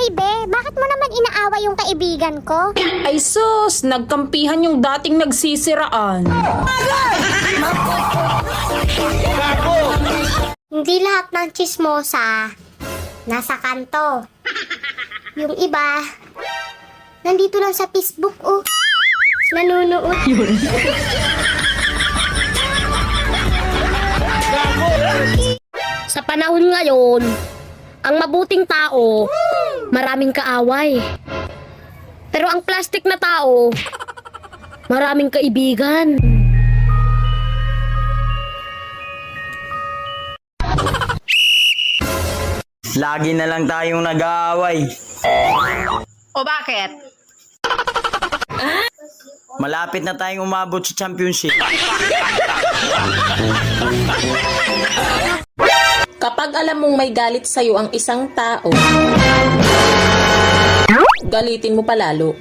Hoy be, bakit mo naman inaaway yung kaibigan ko? Ay sus, nagkampihan yung dating nagsisiraan. Hindi lahat ng chismosa nasa kanto. Yung iba, nandito lang sa Facebook, oh. Nanunood. Sa panahon ngayon, ang mabuting tao, maraming kaaway. Pero ang plastic na tao, maraming kaibigan. Lagi na lang tayong nag-aaway. O bakit? Malapit na tayong umabot sa championship. Kapag alam mong may galit sa'yo ang isang tao, galitin mo palalo.